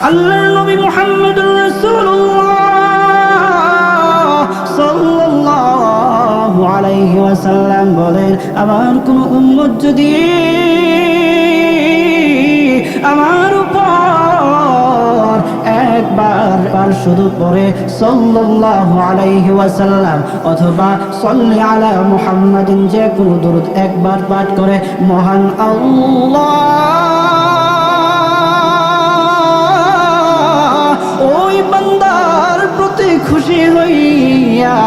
আল্লাহর নবী মুহাম্মদুর রাসূলুল্লাহ সাল্লাল্লাহু আলাইহি ওয়াসাল্লাম বলেন, আমার কোন উম্মত যদি আমার উপর একবার শুধু পড়ে সাল্লাল্লাহু আলাইহি ওয়াসাল্লাম অথবা সাল্লি আলা মুহাম্মাদিন, যে কোনো দরুদ একবার পাঠ করে, মহান আল্লাহ ওই বান্দার প্রতি খুশি হইয়া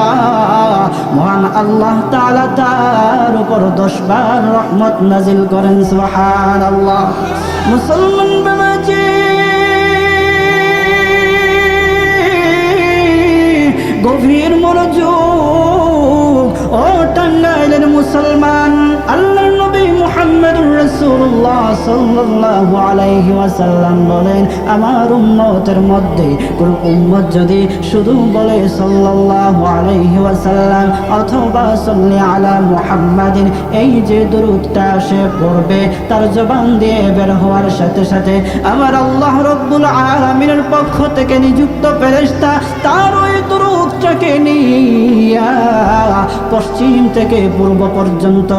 মহান আল্লাহ তাআলা তার উপর 10 বার রহমত নাজিল করেন। সুবহানাল্লাহ। মুসলমান বাবাজি, গভীর মনোযোগ ও টাঙ্গাইলের মুসলমান, আল্লাহর নবী মুহাম্মদুর রাসূলুল্লাহ সাল্লাল্লাহু আলাইহি ওয়াসাল্লাম বলেন, আমার উম্মতের মধ্যে কোন উম্মত যদি শুধু বলে সাল্লাল্লাহু আলাইহি ওয়াসাল্লাম অথবা সাল্লি আলা মুহাম্মাদিন, এই যে দরুদটা সে পড়বে, তার জবান দিয়ে বের হওয়ার সাথে সাথে আমার আল্লাহ রাব্বুল আলামিনের পক্ষ থেকে নিযুক্ত ফেরেশতা তার ওই দরুদটাকে নিয়া পশ্চিম থেকে পূর্ব পর্যন্ত,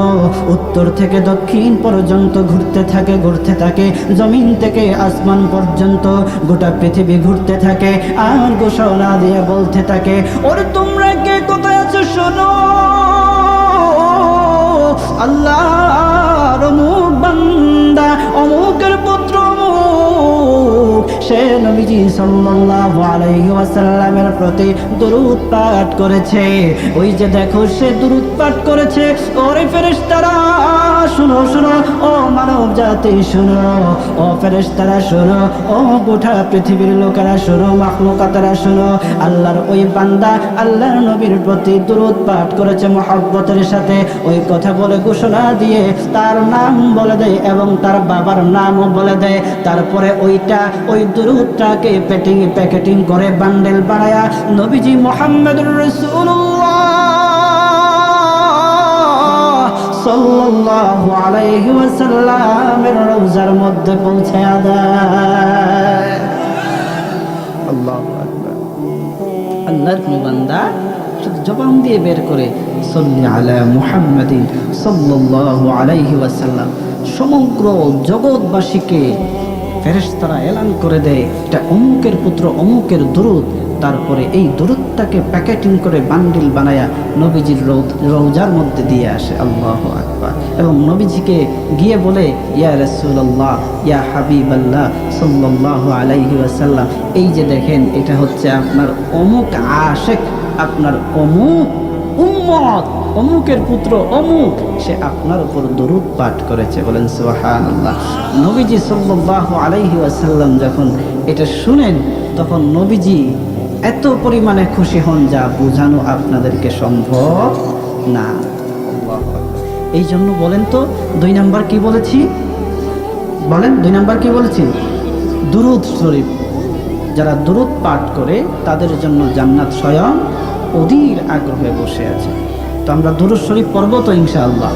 উত্তর থেকে দক্ষিণ পর্যন্ত ঘুরতে থাকে, জমিন থেকে আসমান পর্যন্ত গোটা পৃথিবী ঘুরতে থাকে, আর ঘোষণা দিয়ে বলতে থাকে, ওরে তোমরা কে কোথায় আছো শোনো, আল্লাহর অমুক বান্দা অমুকের পুত্র অমুক, সে নবীজি সাল্লাল্লাহু আলাইহি ওয়াসাল্লামের প্রতি দরুদ পাঠ করেছে। ওই যে দেখো সে দরুদ পাঠ করেছে, ওরে ফেরেশতারা শুনো শুনো, ও মানব জাতি শুনো, ও ফেরেশতারা শুনো, ও গোটা পৃথিবীর লোকেরা শুনো, মাখলুকাতেরা শুনো, আল্লাহর ওই বান্দা আল্লাহর নবীর প্রতি দরুদ পাঠ করেছে মহব্বতের সাথে। ওই কথা বলে ঘোষণা দিয়ে তার নাম বলে দেয় এবং তার বাবার নামও বলে দেয়। তারপরে ওই দরুদটাকে প্যাকেটিং করে বান্ডেল বানায়া নবীজি মুহাম্মদুর রাসূলুল্লাহ সাল্লাল্লাহু আলাইহি ওয়াসাল্লামের রওজার মধ্যে পৌঁছায়া দেয়। আল্লাহু আকবার। আল্লাহর কোন বান্দা শুধু জবান দিয়ে বের করে সাল্লি আলা মুহাম্মাদিন সাল্লাল্লাহু আলাইহি ওয়াসাল্লাম, সমগ্র জগৎবাসীকে ফেরেশতারা এলান করে দেয় এটা অমুকের পুত্র অমুকের দরুদ। তারপরে এই দরুদটাকে প্যাকেটিং করে বান্ডিল বানায়া নবীজির রওজার মধ্যে দিয়ে আসে। আল্লাহু আকবার। এবং নবীজিকে গিয়ে বলে, ইয়া রাসূলুল্লাহ, ইয়া হাবিবাল্লাহ সাল্লাল্লাহু আলাইহি ওয়াসাল্লাম, এই যে দেখেন এটা হচ্ছে আপনার অমুক আশিক, আপনার অমুক উম্মত, অমুকের পুত্র অমুক, সে আপনার উপর দরুদ পাঠ করেছে। বলেন সুবহানাল্লাহ। নবীজি সাল্লাল্লাহু আলাইহি ওয়াসাল্লাম যখন এটা শুনেন, তখন নবীজি এত পরিমাণে খুশি হন যা বোঝানো আপনাদেরকে সম্ভব না। এই জন্য বলেন তো 2 নাম্বার কি বলেছি? বলেন 2 নাম্বার কি বলেছি? দুরূদ শরীফ। যারা দুরূদ পাঠ করে তাদের জন্য জান্নাত স্বয়ং অধীর আগ্রহে বসে আছে। তো আমরা দুরূদ শরীফ পড়ব তো ইনশাআল্লাহ।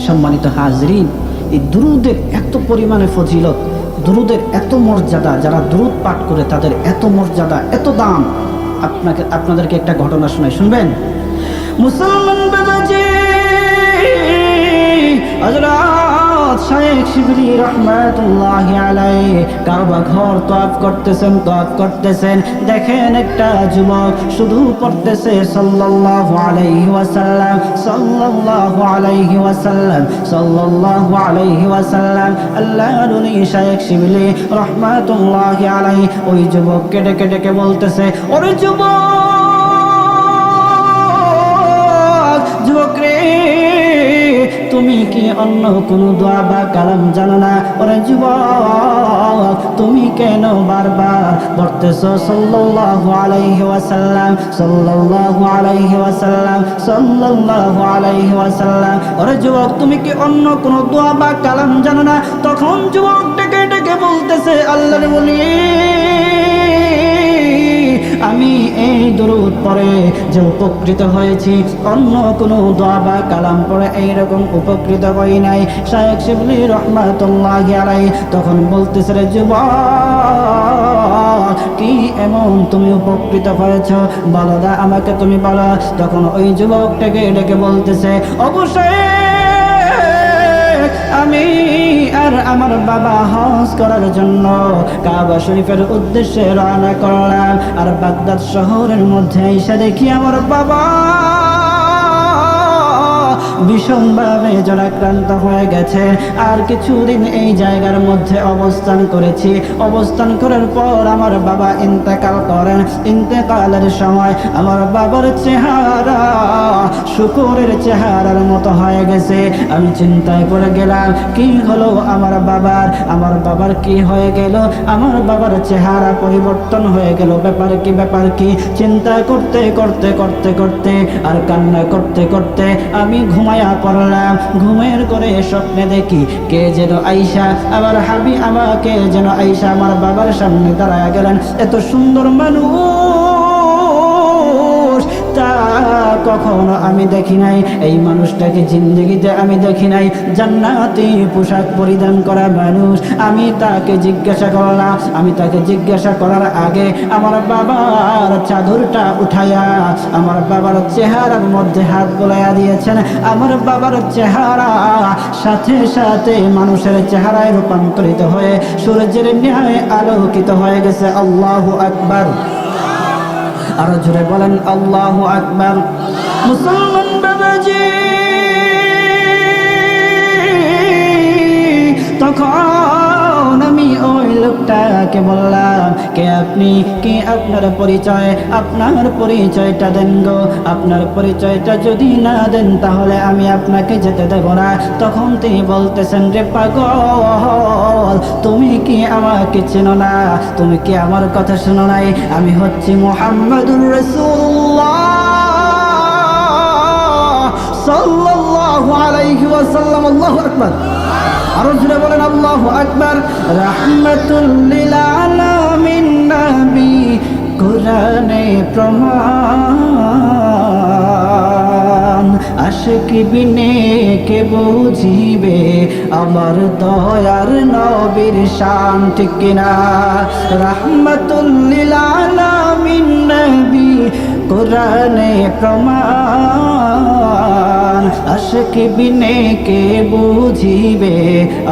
সম্মানিত হাজরিন, এই দুরূদের এত পরিমাণে ফজিলত, দুরূদের এত মর্যাদা, যারা দুরূদ পাঠ করে তাদের এত মর্যাদা, এত দাম। আপনাদেরকে একটা ঘটনা শোনাই, শুনবেন? মুসলমান বাবাজি, হযরত শাইখ শিবলি রাহমাতুল্লাহি আলাইহি কাবা ঘর তওয়াফ করতেছেন। দেখেন একটা যুবক শুধু পড়তেছে সাল্লাল্লাহু আলাইহি ওয়াসাল্লাম, সাল্লাল্লাহু আলাইহি ওয়াসাল্লাম, সাল্লাল্লাহু আলাইহি ওয়াসাল্লাম। আল্লাহর ওলি শাইখ শিবলি রাহমাতুল্লাহি আলাইহি ওই যুবককে ডেকে বলতেছে, ওরে যুবক রে, তুমি কি অন্য কোনো দোয়া বা কালাম জানো না? ওরে যুবক, তুমি কেন বারবার পড়তেছো সাল্লাল্লাহু আলাইহি ওয়াসাল্লাম, সাল্লাল্লাহু আলাইহি ওয়াসাল্লাম, সাল্লাল্লাহু আলাইহি ওয়াসাল্লাম? ওরে যুবক, তুমি কি অন্য কোনো দোয়া বা কালাম জানো না? তখন যুবক ডেকে বলতেছে, আল্লাহর ওলি, আমি এই দরুদ পড়ে যে উপকৃত হয়েছি, অন্য কোনো দোয়া বা কালাম পড়ে এইরকম উপকৃত হই নাই। শায়েখ শিবলি রহমাতুল্লাহি আলাইহি তখন বলতেছে, রে যুবক, কি এমন তুমি উপকৃত হয়েছ, বলো না আমাকে, তুমি বলো। তখন ওই যুবকটাকে ডেকে বলতেছে, অবশ্যই আমি আর আমার বাবা হজ করার জন্য কাবা শরীফের উদ্দেশ্যে রওনা করলাম। আর বাগদাদ শহরের মধ্যে এসে দেখি আমার বাবা ভীষণভাবে জরাক্রান্ত হয়ে গেছে। আর কিছুদিন এই জায়গার মধ্যে অবস্থান করেছি। অবস্থান করার পর আমার বাবা ইন্তেকাল করেন। ইন্তেকালের সময় আমার বাবার চেহারা শুকরের চেহারার মতো হয়ে গেছে। আমি চিন্তায় পড়ে গেলাম, কি হলো আমার বাবার কি হয়ে গেল? আমার বাবার চেহারা পরিবর্তন হয়ে গেল, ব্যাপার কি? চিন্তা করতে করতে করতে করতে আর কান্না করতে করতে আমি ঘুমায়া পড়লাম। ঘুমের করে স্বপ্নে দেখি কে যেন আইসা আমার আমাকে যেন আইসা আমার বাবার সামনে দাঁড়ায় গেলেন। এত সুন্দর মানুষ তা কখনো আমি দেখি নাই। এই মানুষটাকে জিন্দগিতে আমি দেখি নাই। জান্নাতি পোশাক পরিধান করা মানুষ। আমি তাকে জিজ্ঞাসা করলাম। আমি তাকে জিজ্ঞাসা করার আগে আমার বাবার চাদরটা উঠাইয়া আমার বাবার চেহারার মধ্যে হাত বোলাইয়া দিয়েছেন। আমার বাবার চেহারা সাথে সাথে মানুষের চেহারায় রূপান্তরিত হয়ে সূর্যের ন্যায় আলোকিত হয়ে গেছে। আল্লাহু আকবার। আর জোরে বলেন আল্লাহু আকবার। মুসলমান বাবাজি, তখন আমি ওই লোকটাকে বললাম, কে আপনি? কে আপনার পরিচয়? আপনার পরিচয়টা দেন গো। আপনার পরিচয়টা যদি না দেন তাহলে আমি আপনাকে যেতে দেব না। তখন তিনি বলতেছেন, রে পাগল, তুমি কি আমাকে চেনো না? তুমি কি আমার কথা শোনো নাই? আমি হচ্ছি মুহাম্মাদুর রাসূলুল্লাহ সাল্লাল্লাহু আলাইহি ওয়াসাল্লাম। আল্লাহু আকবার। আরো জোরে বলেন আল্লাহু আকবার। রাহমাতুল লিল আলামিন নবী কোরআনে প্রমাণ, আশিক বিনে কে বুঝিবে আমার দয়ার নবীর শান, ঠিক কিনা? রাহমাতুল লিল আলামিন নবী কোরআনে প্রমাণ, আশিক বিনে কে বুঝিবে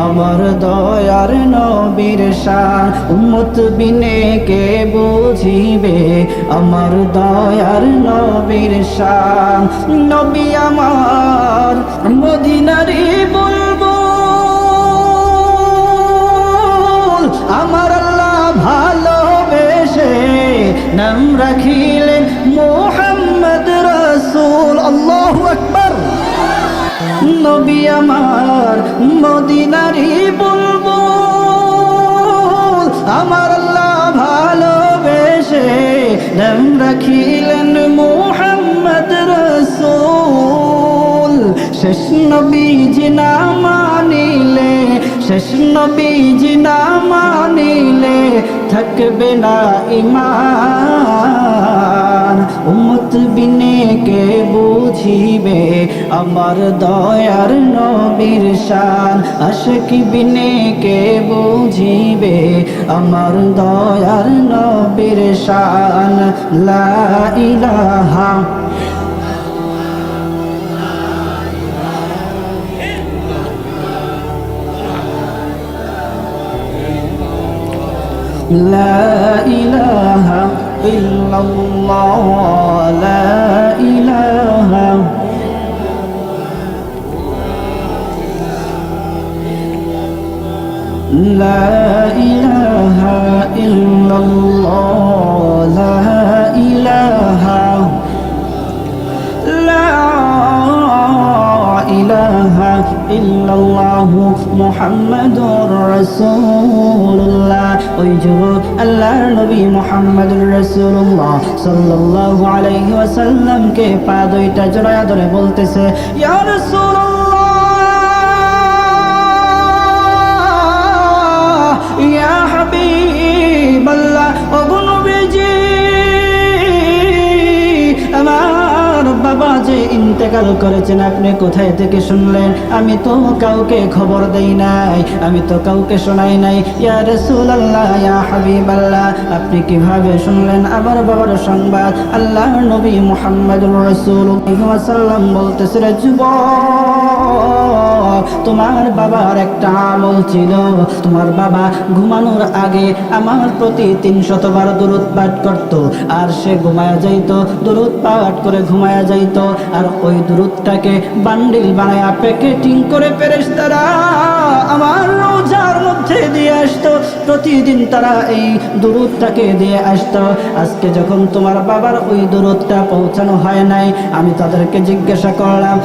আমার দয়ার নবীর শান। উম্মত বিনে কে বুঝিবে আমার দয়ার নবীর শান। নবী আমার মদিনারি বুলবুল, আমার আল্লাহ ভালোবেসে নাম রাখিলেন মুহাম্মদ রাসূল। আল্লাহু আকবার। নবী আমার মদিনারি বুলবুল, আমার আল্লাহ ভালোবেসে নাম রাখিলেন মুহাম্মদ রাসূল। শেষ নবীজি না মানিলে, শেষ নবীজি না মানিলে থাকবে না ঈমান। উম্মত বিনে কে বুঝিবে আমার দয়ার নবীর শান, আশিক বিনে কে বুঝিবে আমার দয়ার নবীর শান। লা ইলাহা لا إله إلا الله لا إله لا إله إلا الله لا إله لا إله إلا الله মুহাম্মাদুর রাসূলুল্লাহ। ওই যুবক আল্লাহর নবী মুহাম্মাদুর রাসূলুল্লাহ সাল্লাল্লাহু আলাইহি ওয়াসাল্লামকে পা দুইটা জড়ায়া ধরে বলতেছে, ইয়া রাসূলুল্লাহ, ইয়া হাবিবাল্লাহ, ও নবীজি গালাগাল করেছেন আপনি কোথায় থেকে শুনলেন? আমি তো কাউকে খবর দেই নাই, আমি তো কাউকে শোনাই নাই। ইয়া রাসূলুল্লাহ, ইয়া হাবিবাল্লাহ, আপনি কিভাবে শুনলেন আমার বাবার সংবাদ? আল্লাহর নবী মুহাম্মদুর রাসূলুল্লাহ সাল্লাম বলতেছে, রে যুবক, তোমার বাবার একটা আমল ছিল। তোমার বাবা ঘুমানোর আগে আমার প্রতি 300 বার দুরূদ পাঠ করত, আর সে ঘুমায়া যাইত, দুরূদ পাঠ করে ঘুমায়া যাইত, আর ওই দুরূদটাকে বান্ডিল বানায়া প্যাকেটিং করে ফেরেশতারা আমার রোজার মধ্যে দিয়ে আসতো। প্রতিদিন তারা এই দুরূদটাকে দিয়ে আসতো। আজকে যখন তোমার বাবার ওই দুরূদটা পৌঁছানো হয় নাই, আমি তাদেরকে জিজ্ঞাসা করলাম,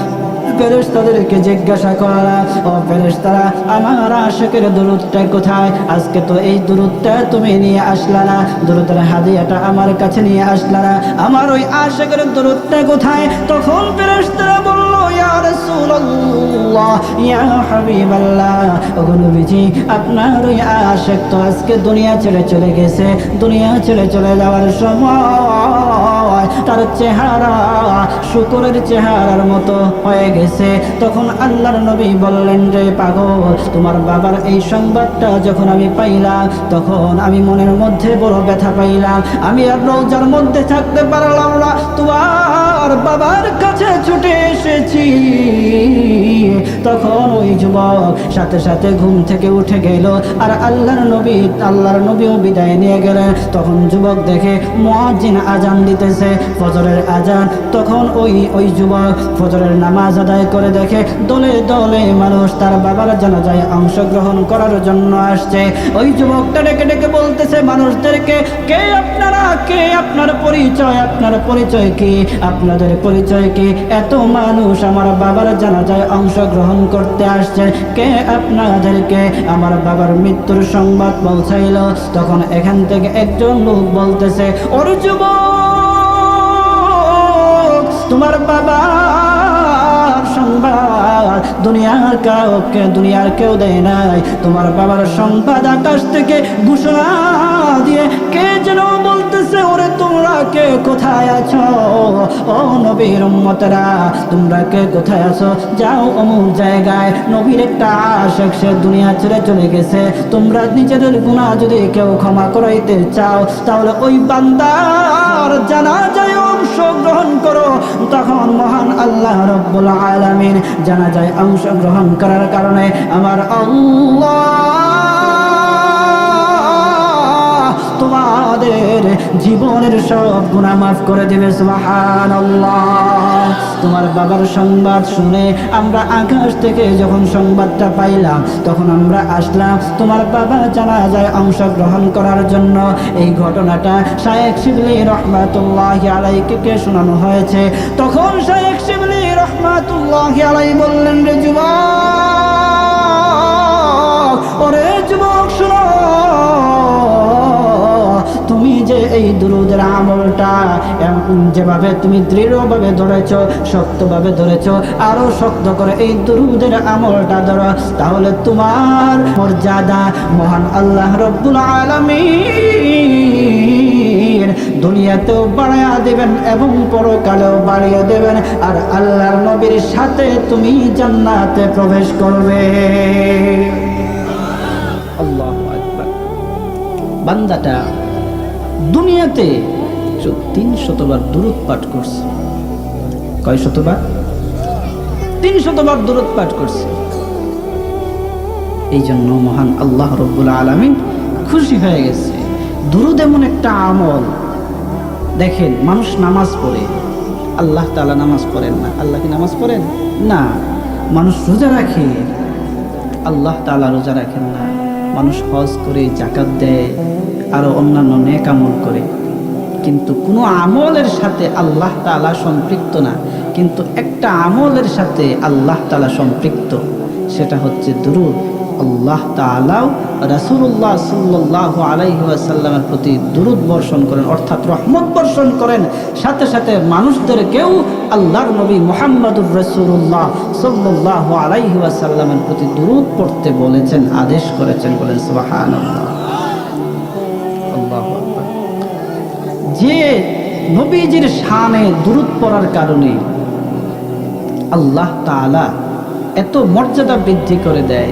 ফেরেশতাদেরকে জিজ্ঞাসা করলাম, ও ফেরেশতারা, আমার আশিকের দুরূদটা কোথায়? আজকে তো এই দুরূদটা তুমি নিয়ে আসলা না, দুরূদের হাদিয়াটা আমার কাছে নিয়ে আসলা না, আমার ওই আশিকের দুরূদটা কোথায়? তখন ফেরেশতারা বলল, ইয়া রাসূলুল্লাহ, ইয়া হাবিবাল্লাহ, ওগো নবীজি, আপনার ওই আশিক তো আজকে দুনিয়া ছেড়ে চলে গেছে। দুনিয়া ছেড়ে চলে যাওয়ার সময় তার চেহারা শুকরের চেহারার মতো হয়ে গেছে। তখন আল্লাহর নবী বললেন, রে পাগল, তোমার বাবার এই সংবাদটা যখন আমি পাইলাম, তখন আমি মনের মধ্যে বড় ব্যথা পাইলাম। আমি আর রোজার মধ্যে থাকতে পারলাম না, তোমার বাবার কাছে ছুটে এসেছি। তখন ওই যুবক সাথে সাথে ঘুম থেকে উঠে গেল, আর আল্লাহর নবীও বিদায় নিয়ে গেলেন। তখন যুবক দেখে মুয়াজ্জিন আজান দিতেছে, ফজরের আজান। তখন ওই যুবক ফজরের নামাজ আদায় করে দেখে দলে দলে মানুষ তার বাবার জানাজায় অংশগ্রহণ করার জন্য আসছে। ওই যুবকটা ডেকে ডেকে বলতেছে মানুষদেরকে, কে আপনারা, কে আপনার পরিচয়, আপনার পরিচয় কি, আপনাদের পরিচয় কি? এত মানুষ আমার বাবার জানাজায় অংশগ্রহণ করতে আসছে, কে আপনাদেরকে আমার বাবার মৃত্যুর সংবাদ পৌঁছাইল? তখন এখান থেকে একজন লোক বলতেছে, ওর যুবক, তোমার বাবার সংবাদ দুনিয়ার কেউ দেয় নাই। তোমার বাবার সংবাদ আকাশ থেকে ঘোষণা দিয়ে কে যেন বলতেছে, ওরে তোমরা কে কোথায় আছো? ও নবীর উম্মতেরা, তোমরা কে কোথায় আছো? যাও অমুক জায়গায়, নবীর একটা আশিক সে দুনিয়া ছেড়ে চলে গেছে। তোমরা নিজেদের গুনাহ যদি কেউ ক্ষমা করাইতে চাও, তাহলে ওই বান্দার জানাজায় অংশগ্রহণ করো। তখন মহান আল্লাহ রব্বুল আলামিন জানাজায় অংশগ্রহণ করার কারণে আমার আল্লাহ তোমাদের জীবনের সব গুনাহ মাফ করে দেবে। সুবহানাল্লাহ। তোমার বাবার সংবাদ শুনে আমরা আকাশ থেকে যখন সংবাদটা পাইলাম, তখন আমরা আসলাম তোমার বাবা জানাজায় অংশগ্রহণ করার জন্য। এই ঘটনাটা শায়েখ শিবলি রহমাতুল্লাহি আলাইহিকে শোনানো হয়েছে। তখন শায়েখ শিবলি রহমাতুল্লাহি আলাইহি বললেন, রে যুবক, ওরে যুবক, শোনো, তুমি যে এই দুরূদের আমলটা যেভাবে তুমি দৃঢ়ভাবে ধরেছ, শক্তভাবে ধরেছ, আরো শক্ত করে এই দুরূদের আমলটা ধরো, তাহলে তোমার মর্যাদা মহান আল্লাহ রব্বুল আলামিন দুনিয়াতেও বাড়াইয়া দেবেন এবং পরকালেও বাড়িয়ে দেবেন, আর আল্লাহর নবীর সাথে তুমি জান্নাতে প্রবেশ করবে। আল্লাহু আকবার। বান্দাটা দুনিয়াতে 300 বার দুরূদ পাঠ করছে। কয় শতবার? 300 বার দুরূদ পাঠ করছে। এই জন্য মহান আল্লাহ রব্বুল আলামিন খুশি হয়ে গেছে। দুরূদ এমন একটা আমল, দেখেন মানুষ নামাজ পড়ে, আল্লাহ তাআলা নামাজ পড়েন না। আল্লাহ কি নামাজ পড়েন না? মানুষ রোজা রাখে, আল্লাহ তাআলা রোজা রাখেন না। মানুষ হজ করে, যাকাত দেয়, আরো অন্যান্য নেক আমল করে, কিন্তু কোনো আমলের সাথে আল্লাহ তাআলা সম্পৃক্ত না। কিন্তু একটা আমলের সাথে আল্লাহ তাআলা সম্পৃক্ত, সেটা হচ্ছে দুরূদ। আল্লাহ তাআলাও রাসূলুল্লাহ সাল্লাল্লাহু আলাইহি ওয়াসাল্লামের প্রতি দুরূদ বর্ষণ করেন, অর্থাৎ রহমত বর্ষণ করেন। সাথে সাথে মানুষদেরকেও আল্লাহর নবী মুহাম্মদুর রাসূলুল্লাহ সাল্লাল্লাহু আলাইহি ওয়াসাল্লামের প্রতি দুরূদ পড়তে বলেছেন, আদেশ করেছেন। বলেন সুবহানাল্লাহ। আল্লাহু আকবার। যে নবীজির শানে দুরূদ পড়ার কারণে আল্লাহ তাআলা এত মর্যাদা বৃদ্ধি করে দেয়,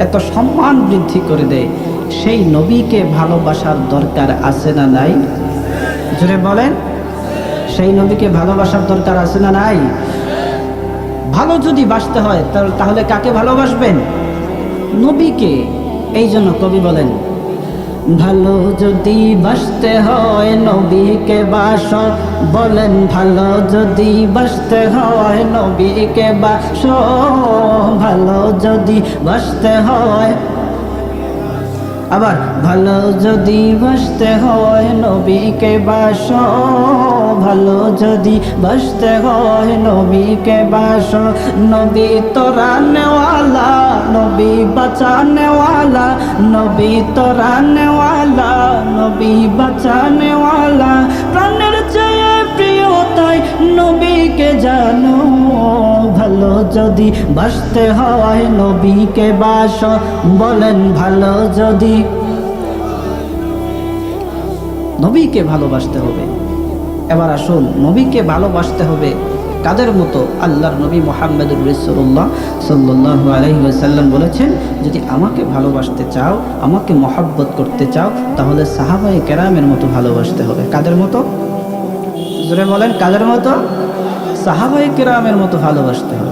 এত সম্মান বৃদ্ধি করে দেয়, সেই নবীকে ভালোবাসার দরকার আছে না নাই? জোরে বলেন, সেই নবীকে ভালোবাসার দরকার আছে না নাই? ভালো যদি বাসতে হয় তাহলে কাকে ভালোবাসবেন? নবীকে। এই জন্য কবি বলেন, ভালো যদি বাসতে হয় নবীকে বাসো, বলেন ভালো যদি বাসতে হয় নবীকে বাসো, ভালো যদি বাসতে হয়, আবার ভালো যদি বাসতে হয় নবীকে বাসো, ভালো যদি বাসতে হয় নবীকে বাসো। নবী তোরানেওয়ালা, নবী বাঁচানেওয়ালা, নবী তোরানেওয়ালা, নবী বাঁচানেওয়ালা, প্রাণের চেয়ে প্রিয় তাই নবীকে জানো, ভালো যদি বাসতে হয় নবীকে বাসো, বলেন ভালো যদি। নবীকে ভালোবাসতে হবে। এবার আসুন, নবীকে ভালোবাসতে হবে কাদের মতো? আল্লাহর নবী মুহাম্মদুর রাসূলুল্লাহ সাল্লাল্লাহু আলাইহি ওয়াসাল্লাম বলেছেন, যদি আমাকে ভালোবাসতে চাও, আমাকে মহব্বত করতে চাও, তাহলে সাহাবায়ে কেরামের মতো ভালোবাসতে হবে। কাদের মতো? জোরে বলেন, কাদের মতো? সাহাবায়ে কেরামের মতো ভালোবাসতে হবে।